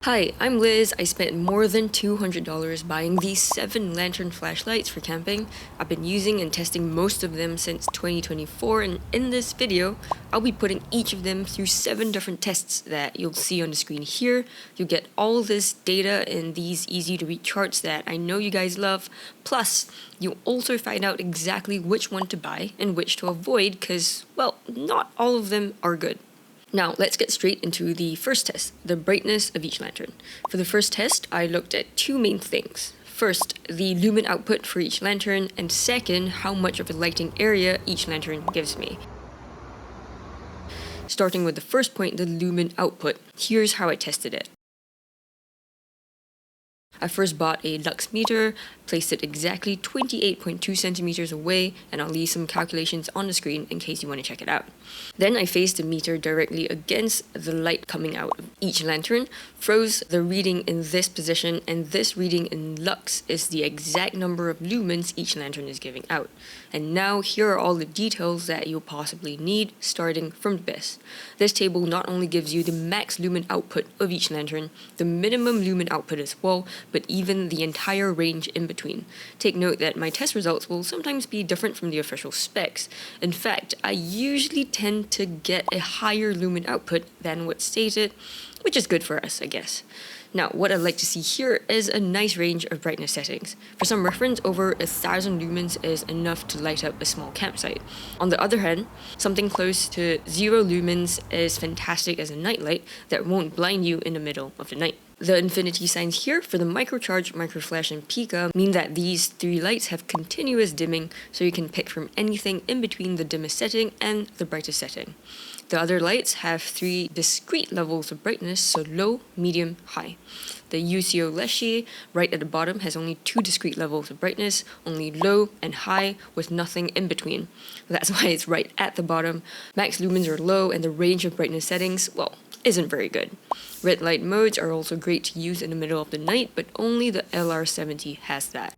Hi, I'm Liz. I spent more than $200 buying these 7 lantern flashlights for camping. I've been using and testing most of them since 2024, and in this video, I'll be putting each of them through 7 different tests that you'll see on the screen here. You'll get all this data in these easy to read charts that I know you guys love. Plus, you'll also find out exactly which one to buy and which to avoid because, well, not all of them are good. Now, let's get straight into the first test, the brightness of each lantern. For the first test, I looked at 2 main things. First, the lumen output for each lantern, and second, how much of a lighting area each lantern gives me. Starting with the first point, the lumen output, here's how I tested it. I first bought a lux meter, placed it exactly 28.2 centimeters away, and I'll leave some calculations on the screen in case you want to check it out. Then I faced the meter directly against the light coming out of each lantern, froze the reading in this position, and this reading in lux is the exact number of lumens each lantern is giving out. And now here are all the details that you'll possibly need, starting from the best. This table not only gives you the max lumen output of each lantern, the minimum lumen output as well, but even the entire range in between. Take note that my test results will sometimes be different from the official specs. In fact, I usually tend to get a higher lumen output than what's stated, which is good for us, I guess. Now, what I'd like to see here is a nice range of brightness settings. For some reference, over 1,000 lumens is enough to light up a small campsite. On the other hand, something close to 0 lumens is fantastic as a nightlight that won't blind you in the middle of the night. The infinity signs here for the microcharge, microflash, and Pika mean that these 3 lights have continuous dimming, so you can pick from anything in between the dimmest setting and the brightest setting. The other lights have 3 discrete levels of brightness, so low, medium, high. The UCO Leshy, right at the bottom, has only 2 discrete levels of brightness, only low and high, with nothing in between. That's why it's right at the bottom. Max lumens are low, and the range of brightness settings, well, isn't very good. Red light modes are also great to use in the middle of the night, but only the LR70 has that.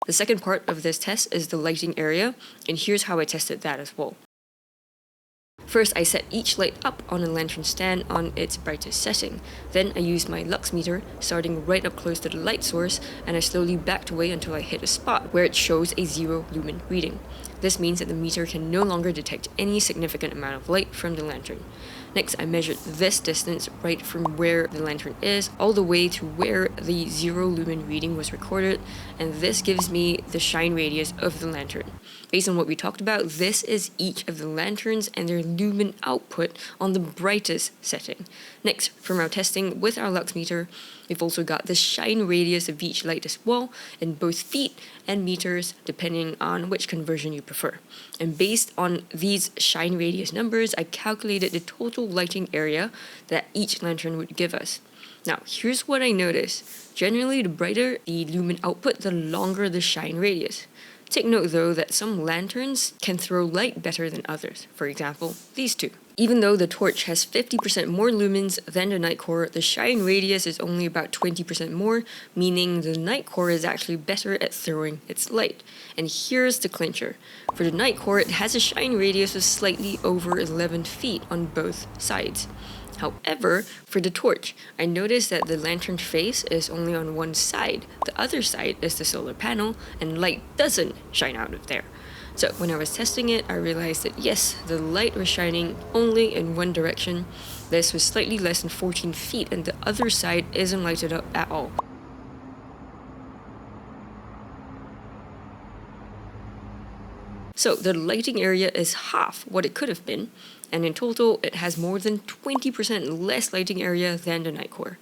The second part of this test is the lighting area, and here's how I tested that as well. First, I set each light up on a lantern stand on its brightest setting. Then I used my lux meter, starting right up close to the light source, and I slowly backed away until I hit a spot where it shows a 0 lumen reading. This means that the meter can no longer detect any significant amount of light from the lantern. Next, I measured this distance right from where the lantern is all the way to where the 0 lumen reading was recorded, and this gives me the shine radius of the lantern. Based on what we talked about, this is each of the lanterns and their lumen output on the brightest setting. Next, from our testing with our lux meter, we've also got the shine radius of each light as well in both feet and meters, depending on which conversion you prefer. And based on these shine radius numbers, I calculated the total lighting area that each lantern would give us. Now, here's what I noticed. Generally, the brighter the lumen output, the longer the shine radius. Take note though that some lanterns can throw light better than others, for example, these 2. Even though the torch has 50% more lumens than the Nitecore, the shine radius is only about 20% more, meaning the Nitecore is actually better at throwing its light. And here's the clincher. For the Nitecore, it has a shine radius of slightly over 11 feet on both sides. However, for the torch, I noticed that the lantern face is only on one side. The other side is the solar panel, and light doesn't shine out of there. So when I was testing it, I realized that yes, the light was shining only in one direction. This was slightly less than 14 feet, and the other side isn't lighted up at all. So the lighting area is half what it could have been, and in total it has more than 20% less lighting area than the Nitecore.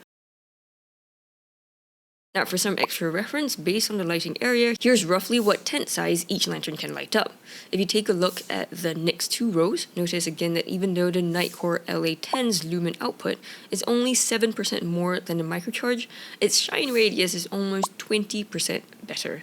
Now for some extra reference, based on the lighting area, here's roughly what tent size each lantern can light up. If you take a look at the next 2 rows, notice again that even though the Nitecore LA10's lumen output is only 7% more than the microcharge, its shine radius is almost 20% better.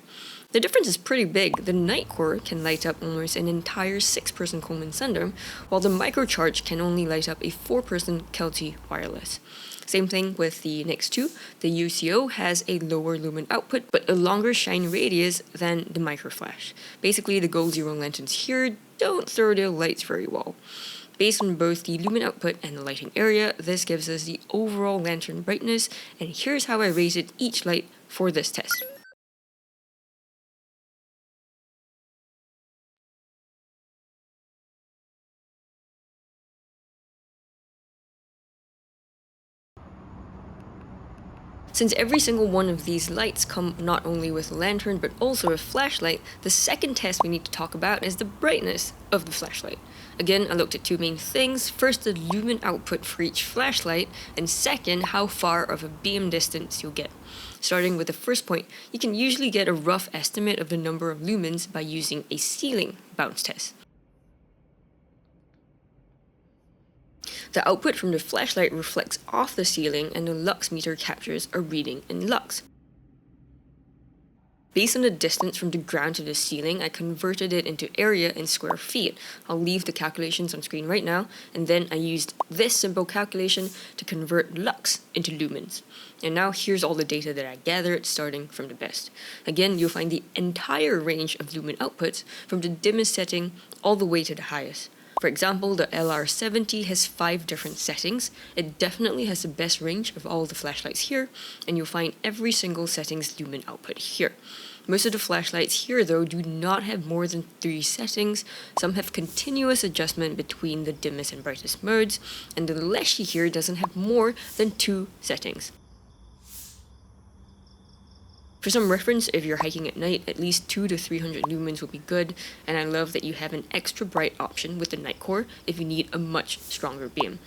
The difference is pretty big. The Nitecore can light up almost an entire 6-person Coleman Sundom, while the microcharge can only light up a 4-person Kelty wireless. Same thing with the next 2. The UCO has a lower lumen output, but a longer shine radius than the microflash. Basically, the Gold Zero lanterns here don't throw their lights very well. Based on both the lumen output and the lighting area, this gives us the overall lantern brightness, and here's how I rated each light for this test. Since every single one of these lights come not only with a lantern but also a flashlight, the second test we need to talk about is the brightness of the flashlight. Again, I looked at two main things. First, the lumen output for each flashlight, and second, how far of a beam distance you'll get. Starting with the first point, you can usually get a rough estimate of the number of lumens by using a ceiling bounce test. The output from the flashlight reflects off the ceiling and the lux meter captures a reading in lux. Based on the distance from the ground to the ceiling, I converted it into area in square feet. I'll leave the calculations on screen right now, and then I used this simple calculation to convert lux into lumens. And now here's all the data that I gathered starting from the best. Again, you'll find the entire range of lumen outputs from the dimmest setting all the way to the highest. For example, the LR70 has 5 different settings. It definitely has the best range of all the flashlights here, and you'll find every single setting's lumen output here. Most of the flashlights here, though, do not have more than 3 settings. Some have continuous adjustment between the dimmest and brightest modes, and the Leshy here doesn't have more than 2 settings. For some reference, if you're hiking at night, at least 200 to 300 lumens will be good, and I love that you have an extra bright option with the Nitecore if you need a much stronger beam.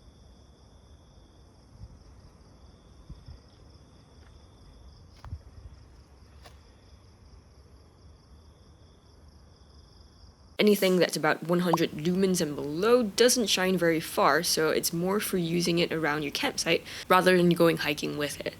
Anything that's about 100 lumens and below doesn't shine very far, so it's more for using it around your campsite rather than going hiking with it.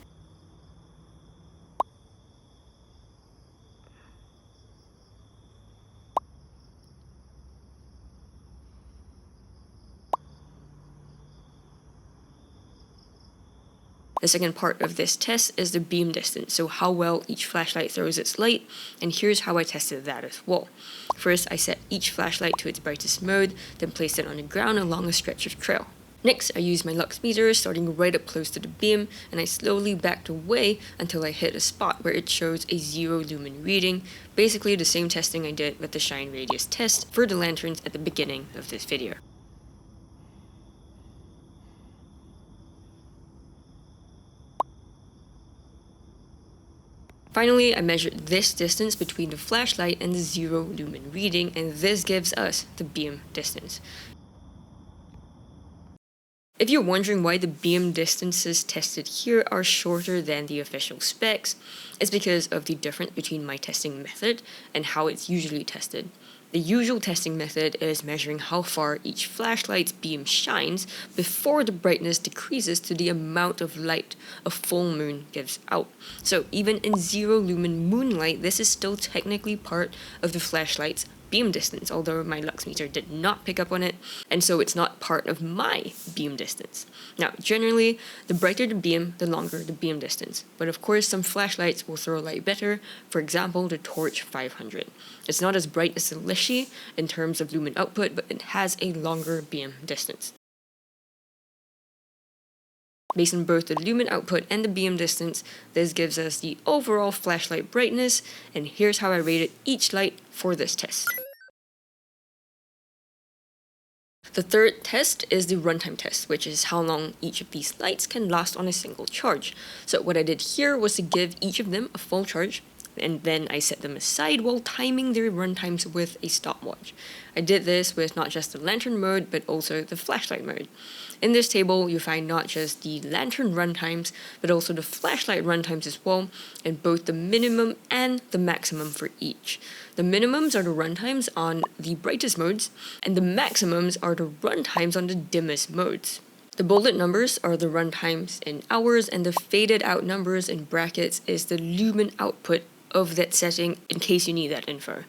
The second part of this test is the beam distance, so how well each flashlight throws its light, and here's how I tested that as well. First, I set each flashlight to its brightest mode, then placed it on the ground along a stretch of trail. Next, I used my lux meter starting right up close to the beam, and I slowly backed away until I hit a spot where it shows a 0 lumen reading, basically the same testing I did with the shine radius test for the lanterns at the beginning of this video. Finally, I measured this distance between the flashlight and the 0 lumen reading, and this gives us the beam distance. If you're wondering why the beam distances tested here are shorter than the official specs, it's because of the difference between my testing method and how it's usually tested. The usual testing method is measuring how far each flashlight's beam shines before the brightness decreases to the amount of light a full moon gives out. So even in 0 lumen moonlight, this is still technically part of the flashlight's beam distance, although my lux meter did not pick up on it, and so it's not part of my beam distance. Now, generally, the brighter the beam, the longer the beam distance. But of course, some flashlights will throw light better, for example, the Torch 500. It's not as bright as the Leshy in terms of lumen output, but it has a longer beam distance. Based on both the lumen output and the beam distance, this gives us the overall flashlight brightness, and here's how I rated each light for this test. The third test is the runtime test, which is how long each of these lights can last on a single charge. So what I did here was to give each of them a full charge, and then I set them aside while timing their runtimes with a stopwatch. I did this with not just the lantern mode, but also the flashlight mode. In this table, you find not just the lantern runtimes, but also the flashlight runtimes as well, and both the minimum and the maximum for each. The minimums are the runtimes on the brightest modes, and the maximums are the runtimes on the dimmest modes. The bolded numbers are the runtimes in hours, and the faded out numbers in brackets is the lumen output of that setting in case you need that info.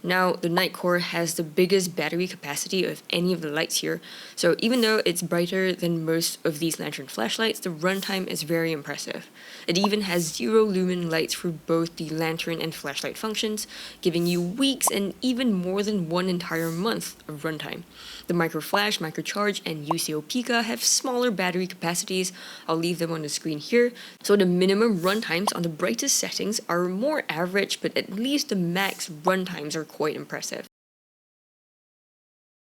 Now, the Nitecore has the biggest battery capacity of any of the lights here, so even though it's brighter than most of these lantern flashlights, the runtime is very impressive. It even has 0 lumen lights for both the lantern and flashlight functions, giving you weeks and even more than one entire month of runtime. The Micro Flash, Micro Charge, and UCO Pika have smaller battery capacities. I'll leave them on the screen here. So the minimum runtimes on the brightest settings are more average, but at least the max runtimes are quite impressive.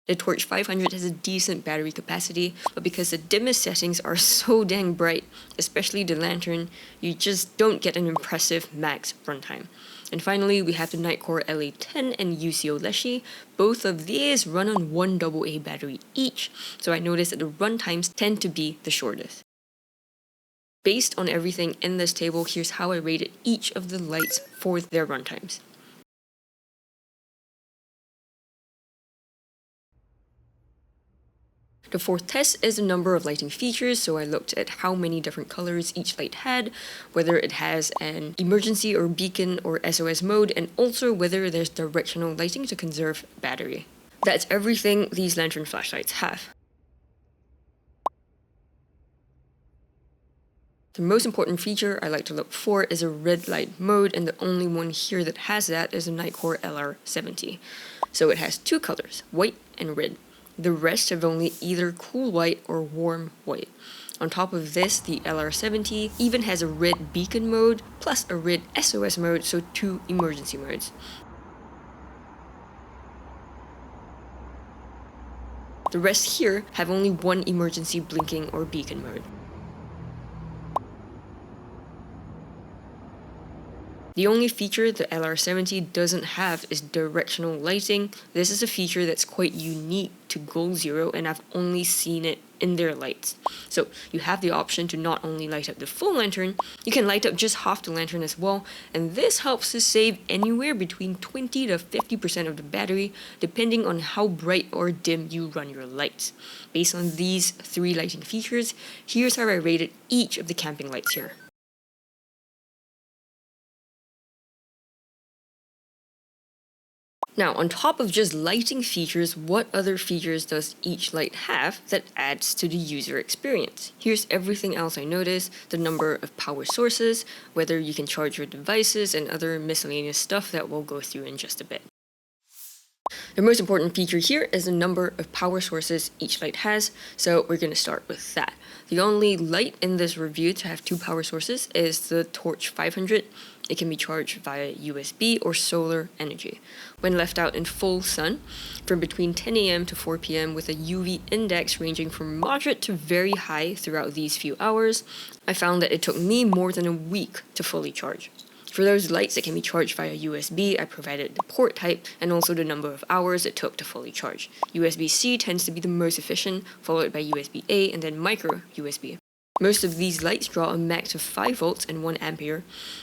The Torch 500 has a decent battery capacity, but because the dimmest settings are so dang bright, especially the lantern, you just don't get an impressive max runtime. And finally, we have the Nitecore LA10 and UCO Leshy. Both of these run on one AA battery each, so I noticed that the runtimes tend to be the shortest. Based on everything in this table, here's how I rated each of the lights for their runtimes. The fourth test is the number of lighting features, so I looked at how many different colors each light had, whether it has an emergency or beacon or SOS mode, and also whether there's directional lighting to conserve battery. That's everything these lantern flashlights have. The most important feature I like to look for is a red light mode, and the only one here that has that is the Nitecore LR70. So it has two colors, white and red. The rest have only either cool white or warm white. On top of this, the LR70 even has a red beacon mode, plus a red SOS mode, so two emergency modes. The rest here have only one emergency blinking or beacon mode. The only feature the LR70 doesn't have is directional lighting. This is a feature that's quite unique to Goal Zero, and I've only seen it in their lights. So you have the option to not only light up the full lantern, you can light up just half the lantern as well, and this helps to save anywhere between 20 to 50% of the battery, depending on how bright or dim you run your lights. Based on these three lighting features, here's how I rated each of the camping lights here. Now, on top of just lighting features, what other features does each light have that adds to the user experience? Here's everything else I noticed: the number of power sources, whether you can charge your devices, and other miscellaneous stuff that we'll go through in just a bit. The most important feature here is the number of power sources each light has, so we're going to start with that. The only light in this review to have two power sources is the Torch 500. It can be charged via USB or solar energy. When left out in full sun, from between 10 a.m. to 4 p.m. with a UV index ranging from moderate to very high throughout these few hours, I found that it took me more than a week to fully charge. For those lights that can be charged via USB, I provided the port type and also the number of hours it took to fully charge. USB-C tends to be the most efficient, followed by USB-A and then micro USB. Most of these lights draw a max of 5 volts and 1 ampere,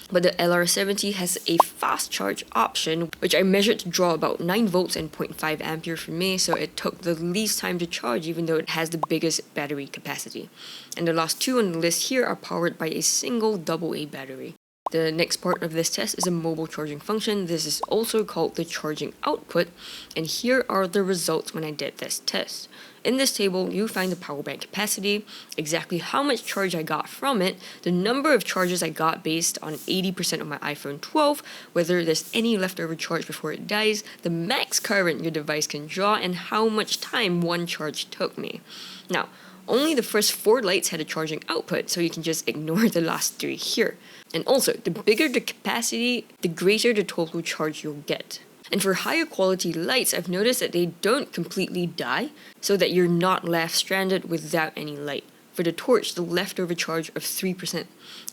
but the LR70 has a fast charge option, which I measured to draw about 9 volts and 0.5 ampere for me, so it took the least time to charge even though it has the biggest battery capacity. And the last two on the list here are powered by a single AA battery. The next part of this test is a mobile charging function. This is also called the charging output, and here are the results when I did this test. In this table, you find the power bank capacity, exactly how much charge I got from it, the number of charges I got based on 80% of my iPhone 12, whether there's any leftover charge before it dies, the max current your device can draw, and how much time one charge took me. Now, only the first 4 lights had a charging output, so you can just ignore the last 3 here. And also, the bigger the capacity, the greater the total charge you'll get. And for higher quality lights, I've noticed that they don't completely die, so that you're not left stranded without any light. For the torch, the leftover charge of 3%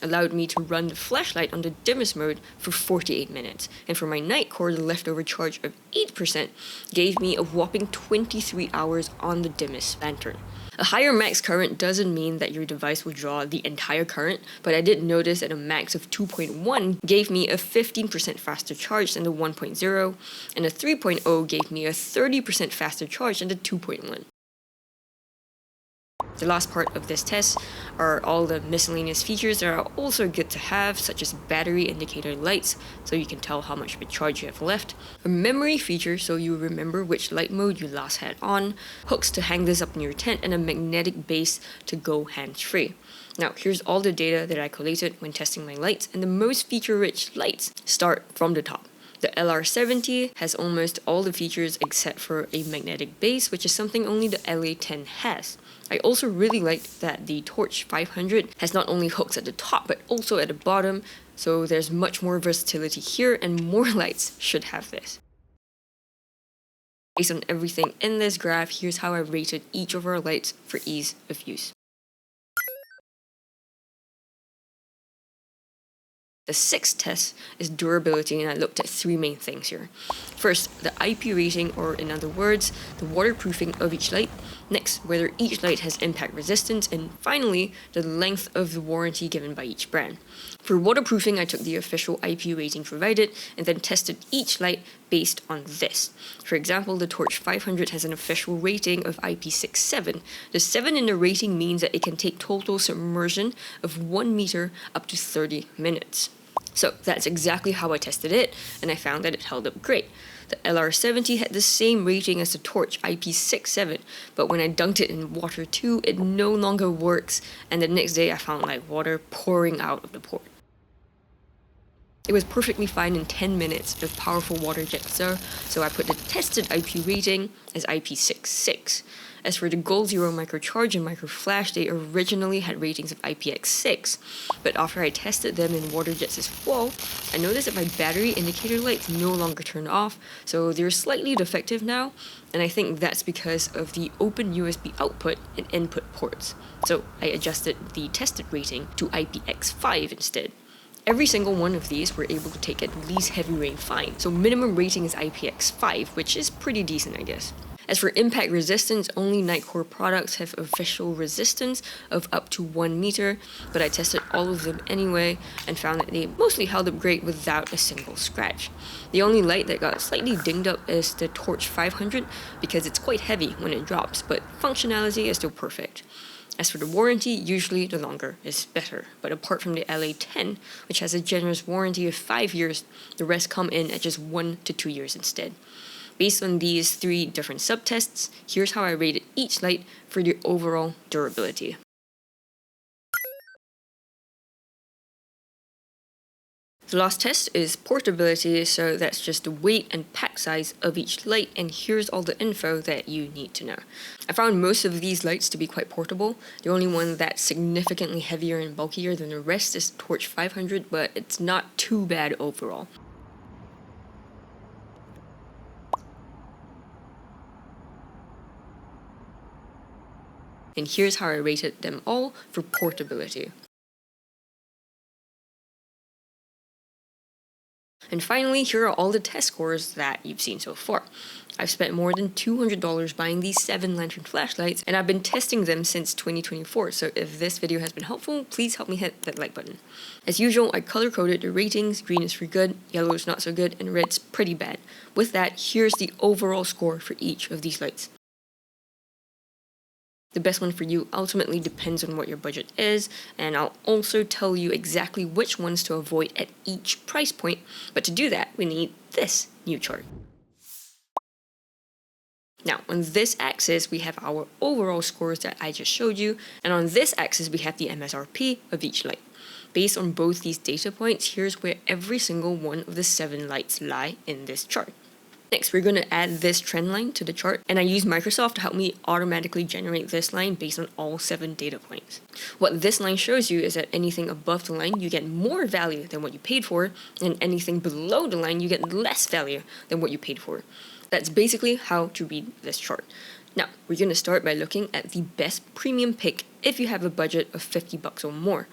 allowed me to run the flashlight on the dimmest mode for 48 minutes. And for my Nitecore, the leftover charge of 8% gave me a whopping 23 hours on the dimmest lantern. A higher max current doesn't mean that your device will draw the entire current, but I did notice that a max of 2.1 gave me a 15% faster charge than the 1.0, and a 3.0 gave me a 30% faster charge than the 2.1. The last part of this test are all the miscellaneous features that are also good to have, such as battery indicator lights, so you can tell how much of a charge you have left, a memory feature so you remember which light mode you last had on, hooks to hang this up in your tent, and a magnetic base to go hands-free. Now, here's all the data that I collated when testing my lights, and the most feature-rich lights start from the top. The LR70 has almost all the features except for a magnetic base, which is something only the LA10 has. I also really liked that the Torch 500 has not only hooks at the top but also at the bottom, so there's much more versatility here and more lights should have this. Based on everything in this graph, here's how I rated each of our lights for ease of use. The sixth test is durability, and I looked at three main things here. First, the IP rating, or in other words, the waterproofing of each light. Next, whether each light has impact resistance, and finally, the length of the warranty given by each brand. For waterproofing, I took the official IP rating provided and then tested each light based on this. For example, the Torch 500 has an official rating of IP67. The 7 in the rating means that it can take total submersion of 1 meter up to 30 minutes. So that's exactly how I tested it, and I found that it held up great. The LR70 had the same rating as the Torch, IP67, but when I dunked it in water too, it no longer works, and the next day I found like water pouring out of the port. It was perfectly fine in 10 minutes with powerful water jets though, so I put the tested IP rating as IP66. As for the Gold Zero Microcharge and Microflash, they originally had ratings of IPX6, but after I tested them in water jets as well, I noticed that my battery indicator lights no longer turn off, so they're slightly defective now, and I think that's because of the open USB output and input ports. So I adjusted the tested rating to IPX5 instead. Every single one of these were able to take at least heavy rain fine, so minimum rating is IPX5, which is pretty decent I guess. As for impact resistance, only Nitecore products have official resistance of up to 1 meter, but I tested all of them anyway and found that they mostly held up great without a single scratch. The only light that got slightly dinged up is the Torch 500 because it's quite heavy when it drops, but functionality is still perfect. As for the warranty, usually the longer is better, but apart from the LA10, which has a generous warranty of 5 years, the rest come in at just 1 to 2 years instead. Based on these three different subtests, here's how I rated each light for the overall durability. The last test is portability, so that's just the weight and pack size of each light, and here's all the info that you need to know. I found most of these lights to be quite portable. The only one that's significantly heavier and bulkier than the rest is Torch 500, but it's not too bad overall. And here's how I rated them all for portability. And finally, here are all the test scores that you've seen so far. I've spent more than $200 buying these 7 lantern flashlights, and I've been testing them since 2024, so if this video has been helpful, please help me hit that like button. As usual, I color-coded the ratings. Green is for good, yellow is not so good, and red's pretty bad. With that, here's the overall score for each of these lights. The best one for you ultimately depends on what your budget is, and I'll also tell you exactly which ones to avoid at each price point, but to do that, we need this new chart. Now, on this axis, we have our overall scores that I just showed you, and on this axis, we have the MSRP of each light. Based on both these data points, here's where every single one of the 7 lights lie in this chart. Next, we're going to add this trend line to the chart, and I use Microsoft to help me automatically generate this line based on all 7 data points. What this line shows you is that anything above the line, you get more value than what you paid for, and anything below the line, you get less value than what you paid for. That's basically how to read this chart. Now, we're going to start by looking at the best premium pick if you have a budget of $50 or more.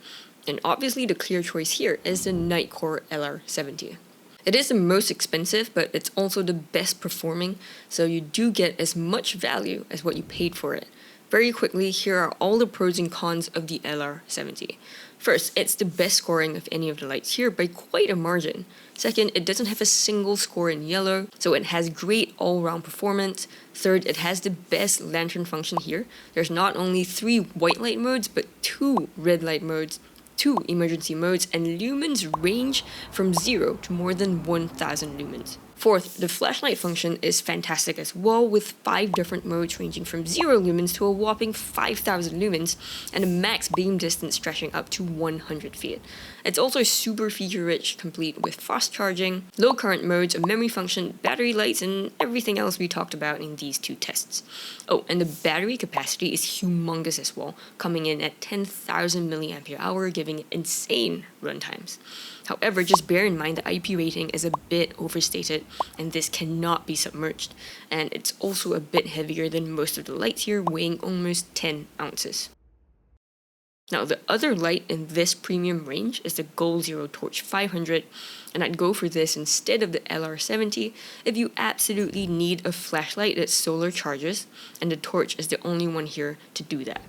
And obviously the clear choice here is the Nitecore LR70. It is the most expensive, but it's also the best performing, so you do get as much value as what you paid for it. Very quickly, here are all the pros and cons of the LR70. First, it's the best scoring of any of the lights here by quite a margin. Second, it doesn't have a single score in yellow, so it has great all-round performance. Third, it has the best lantern function here. There's not only 3 white light modes, but 2 red light modes, 2 emergency modes, and lumens range from 0 to more than 1000 lumens. Fourth, the flashlight function is fantastic as well, with 5 different modes ranging from 0 lumens to a whopping 5,000 lumens, and a max beam distance stretching up to 100 feet. It's also super feature-rich, complete with fast charging, low current modes, a memory function, battery lights, and everything else we talked about in these 2 tests. Oh, and the battery capacity is humongous as well, coming in at 10,000 mAh, giving it insane runtimes. However, just bear in mind the IP rating is a bit overstated, and this cannot be submerged, and it's also a bit heavier than most of the lights here, weighing almost 10 ounces. Now, the other light in this premium range is the Goal Zero Torch 500, and I'd go for this instead of the LR70 if you absolutely need a flashlight that solar charges, and the torch is the only one here to do that.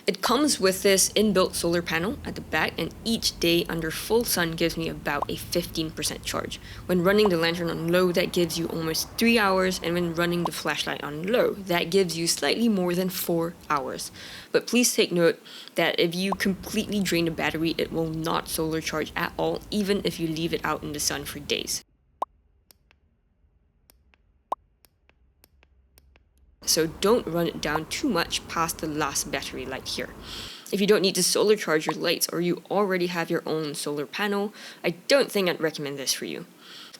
It comes with this inbuilt solar panel at the back, and each day under full sun gives me about a 15% charge. When running the lantern on low, that gives you almost 3 hours, and when running the flashlight on low, that gives you slightly more than 4 hours. But please take note that if you completely drain the battery, it will not solar charge at all, even if you leave it out in the sun for days. So don't run it down too much past the last battery light here. If you don't need to solar charge your lights, or you already have your own solar panel, I don't think I'd recommend this for you.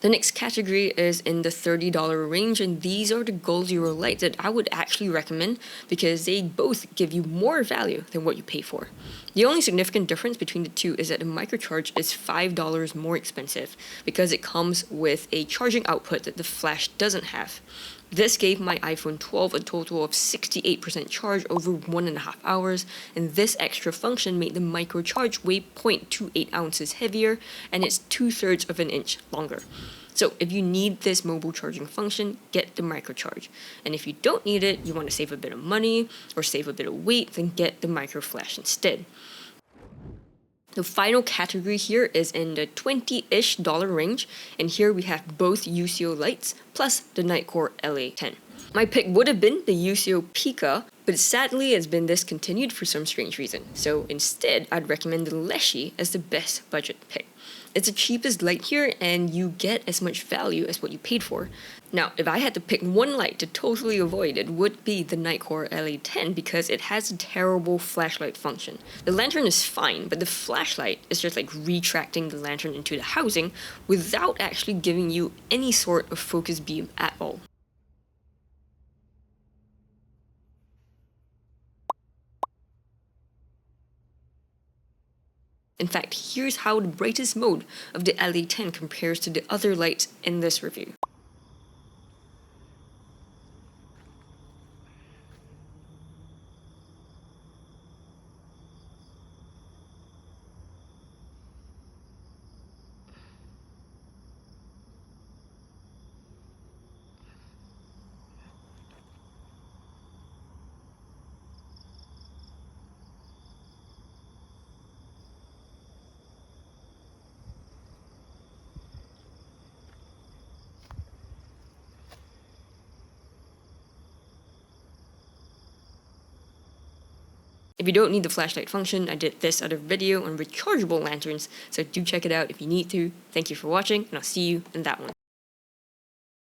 The next category is in the $30 range, and these are the Goal Zero lights that I would actually recommend because they both give you more value than what you pay for. The only significant difference between the two is that the microcharge is $5 more expensive because it comes with a charging output that the flash doesn't have. This gave my iPhone 12 a total of 68% charge over 1.5 hours, and this extra function made the microcharge weigh 0.28 ounces heavier, and it's 2/3 of an inch longer. So if you need this mobile charging function, get the microcharge. And if you don't need it, you want to save a bit of money or save a bit of weight, then get the micro flash instead. The final category here is in the $20-ish range, and here we have both UCO lights plus the Nitecore LA10. My pick would have been the UCO Pika, but sadly it's been discontinued for some strange reason, so instead I'd recommend the Leshy as the best budget pick. It's the cheapest light here, and you get as much value as what you paid for. Now, if I had to pick one light to totally avoid, it would be the Nitecore LA10 because it has a terrible flashlight function. The lantern is fine, but the flashlight is just like retracting the lantern into the housing without actually giving you any sort of focus beam at all. In fact, here's how the brightest mode of the LA10 compares to the other lights in this review. If you don't need the flashlight function, I did this other video on rechargeable lanterns, so do check it out if you need to. Thank you for watching, and I'll see you in that one.